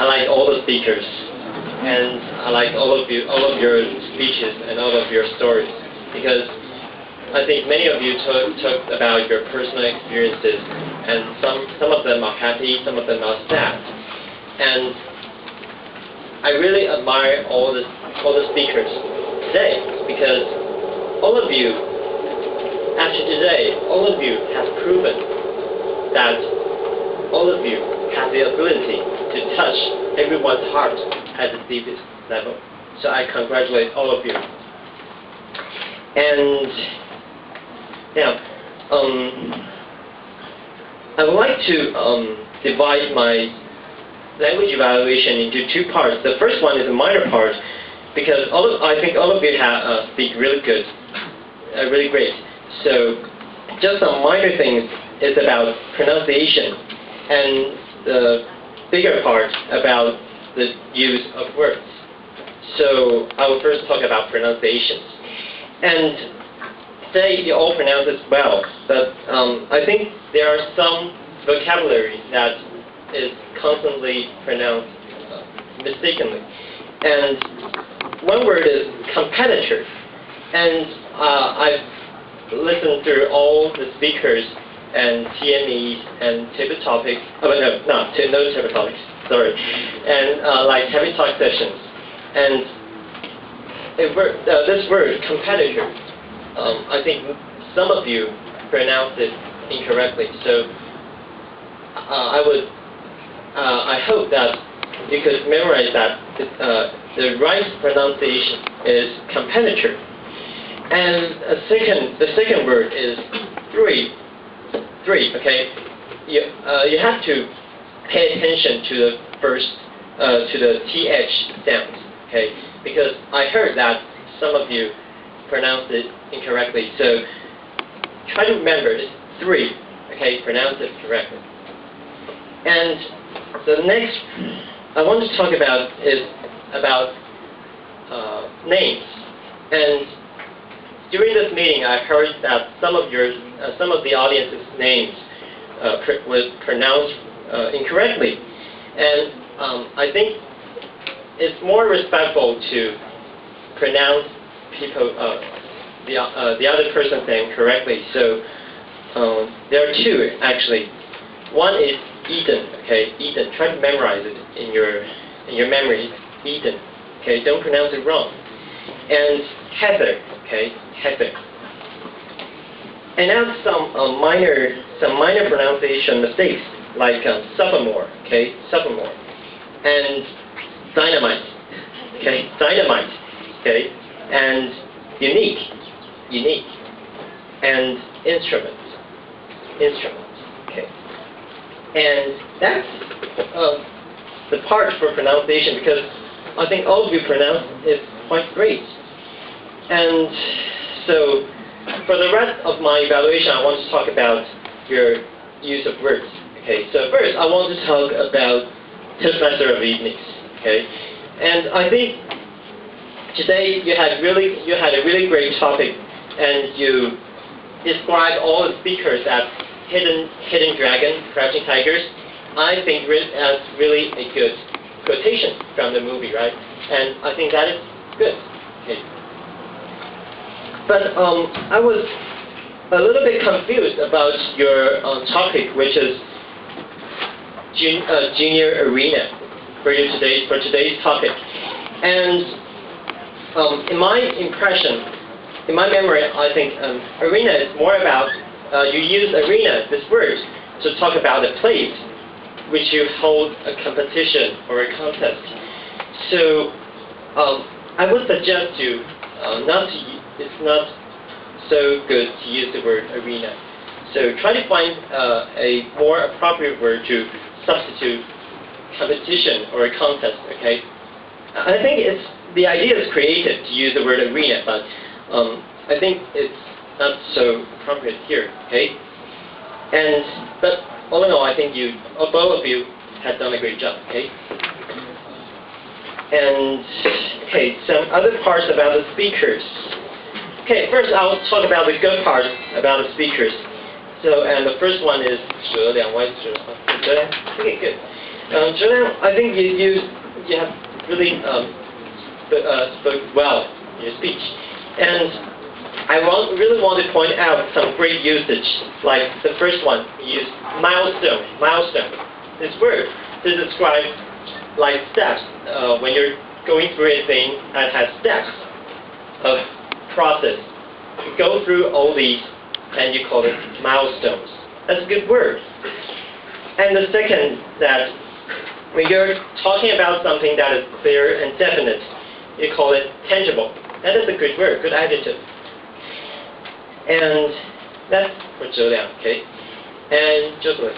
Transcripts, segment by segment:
I like all the speakers, and I like all of your speeches and all of your stories, because I think many of you talked about your personal experiences, and some of them are happy, some of them are sad, and I really admire all the speakers today, because all of you, after today, all of you have proven that all of you have the ability to touch everyone's heart at the deepest level. So I congratulate all of you. And now, I would like to divide my language evaluation into two parts. The first one is a minor part, because I think all of you speak really good, really great. So just some minor things is about pronunciation, and the bigger part about the use of words. So I will first talk about pronunciations. And today you all pronounce it well, but I think there are some vocabulary that is constantly pronounced mistakenly. And one word is competitor. And I've listened through all the speakers and TMEs and table topics, no table topics, sorry, and like heavy talk sessions. And this word, competitor, I think some of you pronounce it incorrectly. So I hope that you could memorize that the right pronunciation is competitor. And the second word is three. Okay, you have to pay attention to the first to the th sounds. Okay, because I heard that some of you pronounce it incorrectly. So try to remember it's three. Okay, pronounce it correctly. And the next I want to talk about is about names. And during this meeting, I heard that some of the audience's names was pronounced incorrectly, and I think it's more respectful to pronounce the other person's name correctly. So there are two actually. One is Eden. Okay, Eden. Try to memorize it in your memory. Eden. Okay, don't pronounce it wrong. And Heather. Okay, Heather. And now some minor pronunciation mistakes, like sophomore. Okay, sophomore. And dynamite. Okay, dynamite. Okay, and unique. And instrument. Okay. And that's the part for pronunciation, because I think all of you pronounce it quite great. And so for the rest of my evaluation, I want to talk about your use of words. Okay, so first I want to talk about Toastmaster of Evenings. Okay, and I think today you had a really great topic, and you described all the speakers as hidden dragon, crouching tigers. I think that's really a good quotation from the movie, right? And I think that is good. Okay. But I was a little bit confused about your topic, which is junior arena for today's topic. And in my impression, in my memory, I think arena is more about you use arena, this word, to talk about a place which you hold a competition or a contest. So I would suggest you it's not so good to use the word arena. So try to find a more appropriate word to substitute competition or a contest. Okay, I think the idea is creative to use the word arena, but I think it's not so appropriate here. Okay, but all in all, I think both of you have done a great job. Okay. And okay, some other parts about the speakers. Okay, first I'll talk about the good parts about the speakers. So, and the first one is 舌两歪舌. Okay, good. Julian, I think you have really spoke well in your speech, and I really want to point out some great usage. Like the first one, you use milestone. Milestone. This word to describe like steps when you're going through a thing that has steps of process. You go through all these, and you call it milestones. That's a good word. And the second, that when you're talking about something that is clear and definite, you call it tangible. That is a good word, good adjective. And that's for Zhou Liang, okay? And Jocelyn,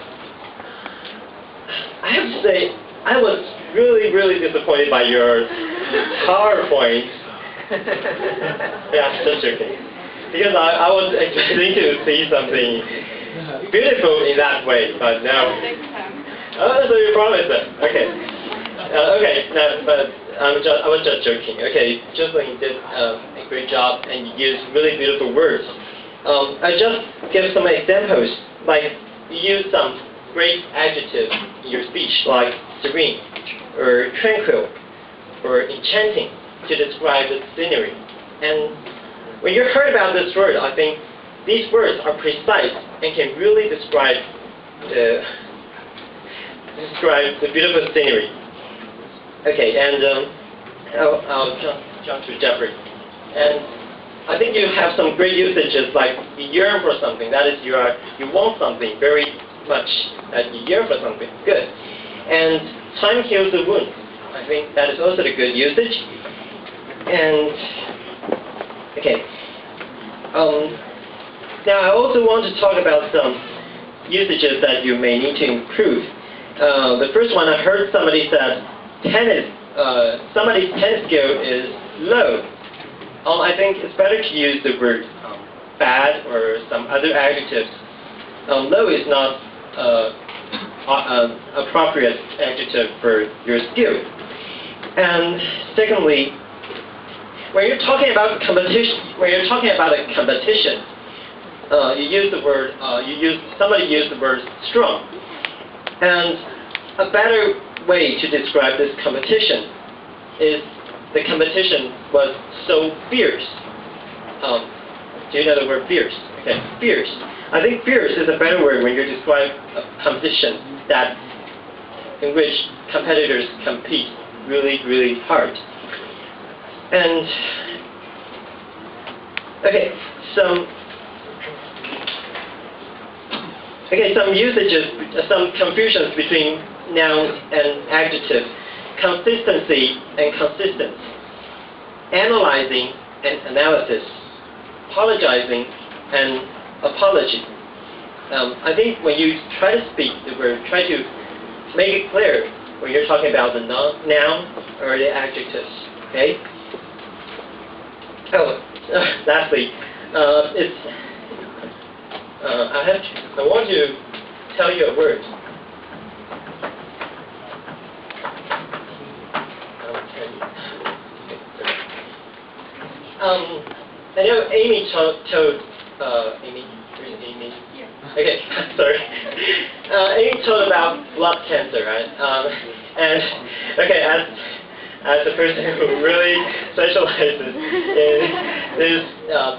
I have to say, I was really, really disappointed by your PowerPoint. Yeah, just joking. Because I was expecting to see something beautiful in that way, but no. Oh, so you promised it. Okay. Okay, no, but I was just joking. Okay, Jocelyn did a great job and you used really beautiful words. I just give some examples, like you use some great adjectives in your speech, like serene, or tranquil, or enchanting, to describe the scenery. And when you heard about this word, I think these words are precise and can really describe the beautiful scenery. Okay, and I'll jump to Jeffrey. And I think you have some great usages, like you yearn for something. That is, you want something very much. That you yearn for something. Good. And time heals the wound. I think that is also a good usage. And okay. Now I also want to talk about some usages that you may need to improve. The first one, I heard somebody said somebody's tennis skill is low. I think it's better to use the word bad or some other adjectives. Low is not appropriate adjective for your skill. And secondly, when you're talking about competition, you use the word. Somebody used the word strong. And a better way to describe this competition is the competition was so fierce. Do you know the word fierce? Okay, fierce. I think fierce is a better word when you describe a competition in which competitors compete really, really hard. And some usages, some confusions between noun and adjective. Consistency and consistence. Analyzing and analysis. Apologizing and apology. I think when you try to speak the word, try to make it clear when you're talking about the noun or the adjectives. Okay? Lastly, I want to tell you a word. I know Amy told Amy? Where's Amy? Yeah. Okay, sorry. Amy told about blood cancer, right? And okay, as a person who really specializes in this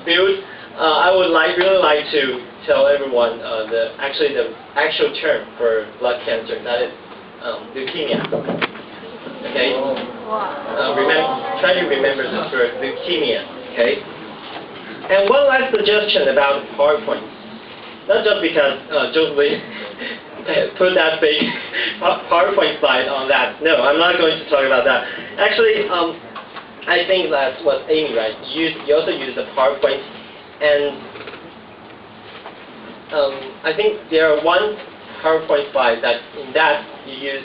field, I would really like to tell everyone the actual term for blood cancer. That is leukemia. Okay. Try to remember this word, leukemia. Okay. And one last suggestion about PowerPoint. Not just because Jocelyn put that big PowerPoint slide on that. No, I'm not going to talk about that. Actually, I think that's what Amy, right? You also use the PowerPoint, and I think there are one PowerPoint slide that in that you use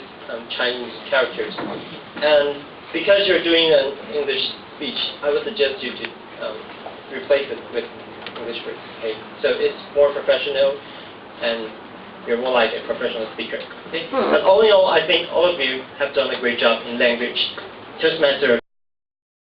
Chinese characters, and because you're doing an English speech, I would suggest you to replace it with English words. Okay, so it's more professional, and you're more like a professional speaker. Okay, but all in all, I think all of you have done a great job in language. Just matter